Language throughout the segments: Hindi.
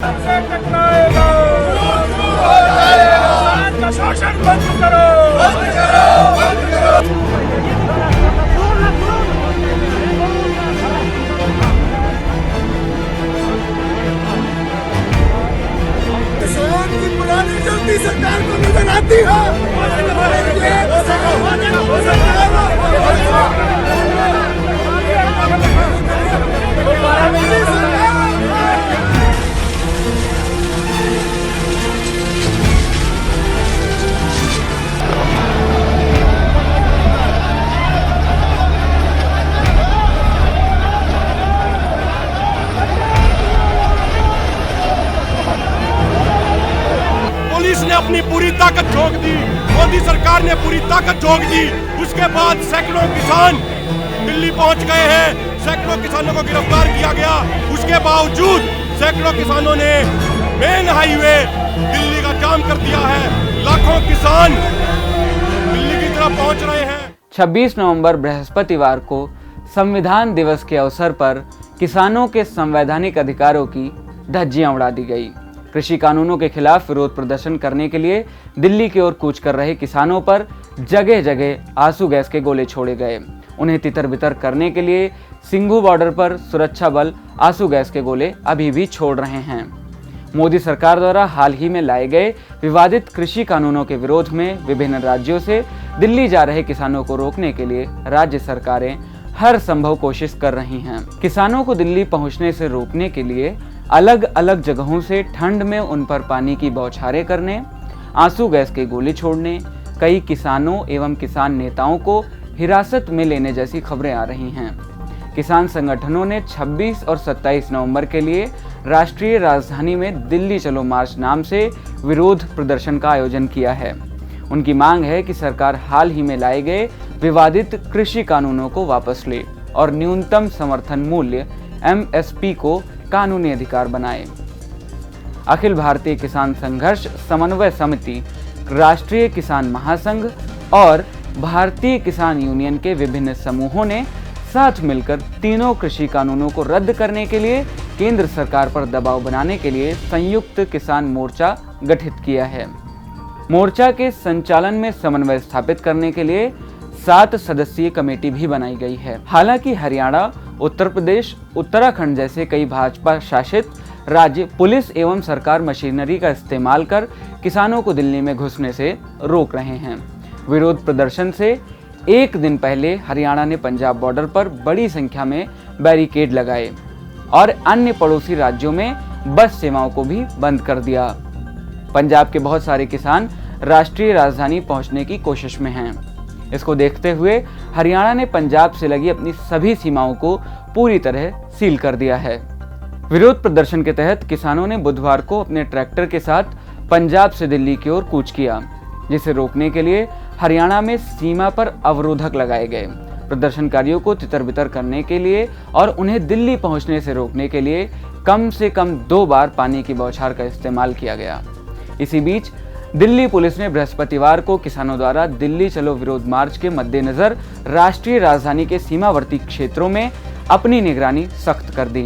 से टकराएगा, किसान का शोषण बंद करो, बंद करो, बंद करो। किसान की पुरानी चलती सरकार को नजर आती पुलिस ने अपनी पूरी ताकत झोंक दी, मोदी सरकार ने पूरी ताकत झोंक दी। उसके बाद सैकड़ों किसान दिल्ली पहुंच गए हैं, सैकड़ों किसानों को गिरफ्तार किया गया। उसके बावजूद सैकड़ों किसानों ने मेन हाईवे दिल्ली का जाम कर दिया है। लाखों किसान दिल्ली की तरफ पहुंच रहे हैं। 26 नवंबर बृहस्पतिवार को संविधान दिवस के अवसर पर किसानों के संवैधानिक अधिकारों की धज्जियां उड़ा दी गई। कृषि कानूनों के खिलाफ विरोध प्रदर्शन करने के लिए दिल्ली की ओर कूच कर रहे किसानों पर जगह जगह आंसू गैस के गोले छोड़े गए। उन्हें तितर बितर करने के लिए सिंघू बॉर्डर पर सुरक्षा बल आंसू गैस के गोले अभी भी छोड़ रहे हैं। मोदी सरकार द्वारा हाल ही में लाए गए विवादित कृषि कानूनों के विरोध में विभिन्न राज्यों से दिल्ली जा रहे किसानों को रोकने के लिए राज्य सरकारें हर संभव कोशिश कर रही हैं। किसानों को दिल्ली पहुंचने से रोकने के लिए अलग अलग जगहों से ठंड में उन पर पानी की बौछारें करने, आंसू गैस के गोले छोड़ने, कई किसानों एवं किसान नेताओं को हिरासत में लेने जैसी खबरें आ रही हैं। किसान संगठनों ने 26 और 27 नवंबर के लिए राष्ट्रीय राजधानी में दिल्ली चलो मार्च नाम से विरोध प्रदर्शन का आयोजन किया है। उनकी मांग है कि सरकार हाल ही में लाए गए विवादित कृषि कानूनों को वापस ले और न्यूनतम समर्थन मूल्य MSP को कानूनी अधिकार बनाए। अखिल भारतीय किसान संघर्ष समन्वय समिति, राष्ट्रीय किसान महासंघ और भारतीय किसान यूनियन के विभिन्न समूहों ने साथ मिलकर तीनों कृषि कानूनों को रद्द करने के लिए केंद्र सरकार पर दबाव बनाने के लिए संयुक्त किसान मोर्चा गठित किया है। मोर्चा के संचालन में समन्वय स्थापित करने के लिए 7 सदस्यीय कमेटी भी बनाई गई है। हालांकि हरियाणा, उत्तर प्रदेश, उत्तराखंड जैसे कई भाजपा शासित राज्य पुलिस एवं सरकार मशीनरी का इस्तेमाल कर किसानों को दिल्ली में घुसने से रोक रहे हैं। विरोध प्रदर्शन से एक दिन पहले हरियाणा ने पंजाब बॉर्डर पर बड़ी संख्या में बैरिकेड लगाए और अन्य पड़ोसी राज्यों में बस सेवाओं को भी बंद कर दिया। पंजाब के बहुत सारे किसान राष्ट्रीय राजधानी पहुंचने की कोशिश में हैं। इसको देखते हुए हरियाणा ने पंजाब से लगी अपनी सभी सीमाओं को पूरी तरह सील कर दिया है। विरोध प्रदर्शन के तहत किसानों ने बुधवार को अपने ट्रैक्टर के साथ पंजाब से दिल्ली की ओर कूच किया, जिसे रोकने के लिए हरियाणा में सीमा पर अवरोधक लगाए गए। प्रदर्शनकारियों को तितर बितर करने के लिए और उन्हें दिल्ली पहुंचने से रोकने के लिए कम से कम 2 बार पानी की बौछार का इस्तेमाल किया गया। इसी बीच दिल्ली पुलिस ने बृहस्पतिवार को किसानों द्वारा दिल्ली चलो विरोध मार्च के मद्देनजर राष्ट्रीय राजधानी के सीमावर्ती क्षेत्रों में अपनी निगरानी सख्त कर दी।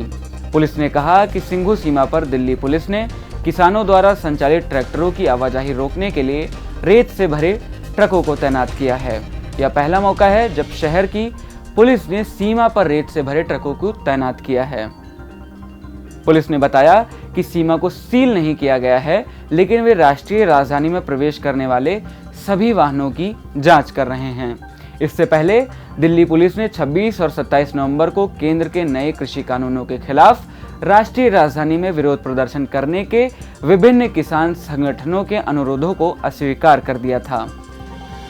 पुलिस ने कहा कि सिंघू सीमा पर दिल्ली पुलिस ने किसानों द्वारा संचालित ट्रैक्टरों की आवाजाही रोकने के लिए रेत से भरे ट्रकों को तैनात किया है। यह पहला मौका है जब शहर की पुलिस ने सीमा पर रेत से भरे ट्रकों को तैनात किया है। पुलिस ने बताया कि सीमा को सील नहीं किया गया है, लेकिन वे राष्ट्रीय राजधानी में प्रवेश करने वाले सभी वाहनों की जांच कर रहे हैं। इससे पहले दिल्ली पुलिस ने 26 और 27 नवंबर को केंद्र के नए कृषि कानूनों के खिलाफ राष्ट्रीय राजधानी में विरोध प्रदर्शन करने के विभिन्न किसान संगठनों के अनुरोधों को अस्वीकार कर दिया था।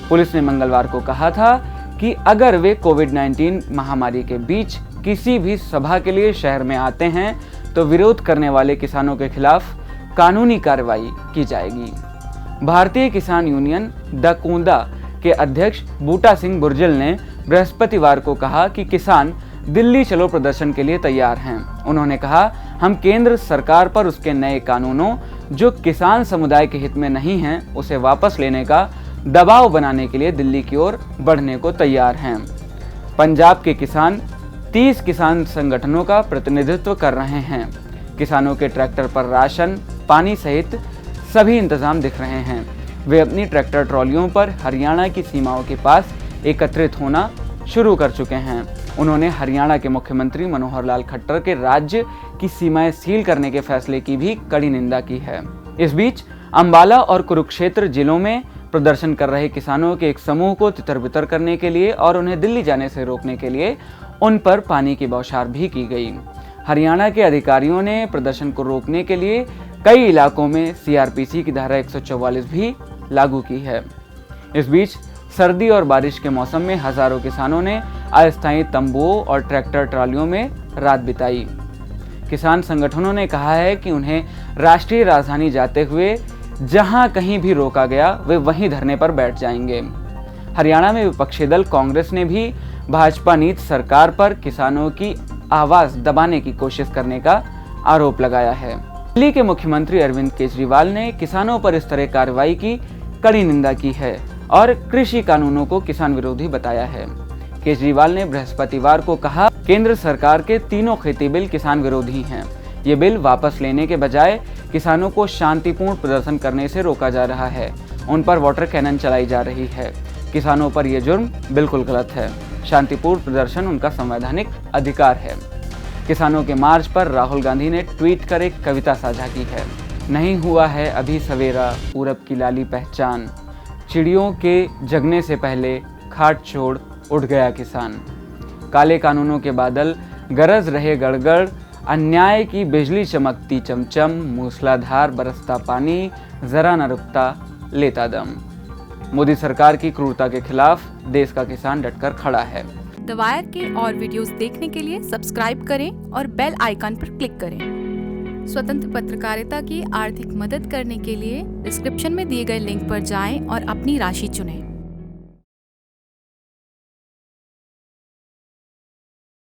पुलिस ने मंगलवार को कहा था कि अगर वे कोविड-19 महामारी के बीच किसी भी सभा के लिए शहर में आते हैं तो विरोध करने वाले किसानों के खिलाफ कानूनी कार्रवाई की जाएगी। भारतीय किसान यूनियन द कूंदा के अध्यक्ष बूटा सिंह बुर्जिल ने बृहस्पतिवार को कहा कि किसान दिल्ली चलो प्रदर्शन के लिए तैयार हैं। उन्होंने कहा, हम केंद्र सरकार पर उसके नए कानूनों जो किसान समुदाय के हित में नहीं हैं उसे वापस लेने का दबाव बनाने के लिए दिल्ली की ओर बढ़ने को तैयार हैं। पंजाब के किसान 30 किसान संगठनों का प्रतिनिधित्व कर रहे हैं। किसानों के ट्रैक्टर पर राशन, पानी सहित सभी इंतजाम दिख रहे हैं। वे अपनी ट्रैक्टर ट्रॉलियों पर हरियाणा की सीमाओं के पास एकत्रित होना शुरू कर चुके हैं। उन्होंने हरियाणा के मुख्यमंत्री मनोहर लाल खट्टर के राज्य की सीमाएं सील करने के फैसले की भी कड़ी निंदा की है। इस बीच अंबाला और कुरुक्षेत्र जिलों में प्रदर्शन कर रहे किसानों के एक समूह को तितर-बितर करने के लिए और उन्हें दिल्ली जाने से रोकने के लिए उन पर पानी की बौछार भी की गई। हरियाणा के अधिकारियों ने प्रदर्शन को रोकने के लिए कई इलाकों में सीआरपीसी की धारा 144 भी लागू की है। इस बीच सर्दी और बारिश के मौसम में हजारों किसानों ने अस्थायी तंबुओं और ट्रैक्टर ट्रालियों में रात बिताई। किसान संगठनों ने कहा है कि उन्हें राष्ट्रीय राजधानी जाते हुए जहां कहीं भी रोका गया वे वहीं धरने पर बैठ जाएंगे। हरियाणा में विपक्षी दल कांग्रेस ने भी भाजपा नीति सरकार पर किसानों की आवाज दबाने की कोशिश करने का आरोप लगाया है। दिल्ली के मुख्यमंत्री अरविंद केजरीवाल ने किसानों पर इस तरह कार्रवाई की कड़ी निंदा की है और कृषि कानूनों को किसान विरोधी बताया है। केजरीवाल ने बृहस्पतिवार को कहा, केंद्र सरकार के तीनों खेती बिल किसान विरोधी हैं। ये बिल वापस लेने के बजाय किसानों को शांतिपूर्ण प्रदर्शन करने से रोका जा रहा है। उन पर वाटर कैनन चलाई जा रही है। किसानों पर यह जुर्म बिल्कुल गलत है। शांतिपूर्ण प्रदर्शन उनका संवैधानिक अधिकार है। किसानों के मार्च पर राहुल गांधी ने ट्वीट कर एक कविता साझा की है। नहीं हुआ है अभी सवेरा, पूरब की लाली पहचान, चिड़ियों के जगने से पहले खाट छोड़ उठ गया किसान। काले कानूनों के बादल गरज रहे गड़गड़, अन्याय की बिजली चमकती चमचम, मूसलाधार बरसता पानी, जरा न रुकता लेता दम। मोदी सरकार की क्रूरता के खिलाफ देश का किसान डटकर खड़ा है। द वायर के और वीडियोस देखने के लिए सब्सक्राइब करें और बेल आइकन पर क्लिक करें। स्वतंत्र पत्रकारिता की आर्थिक मदद करने के लिए डिस्क्रिप्शन में दिए गए लिंक पर जाएं और अपनी राशि चुनें।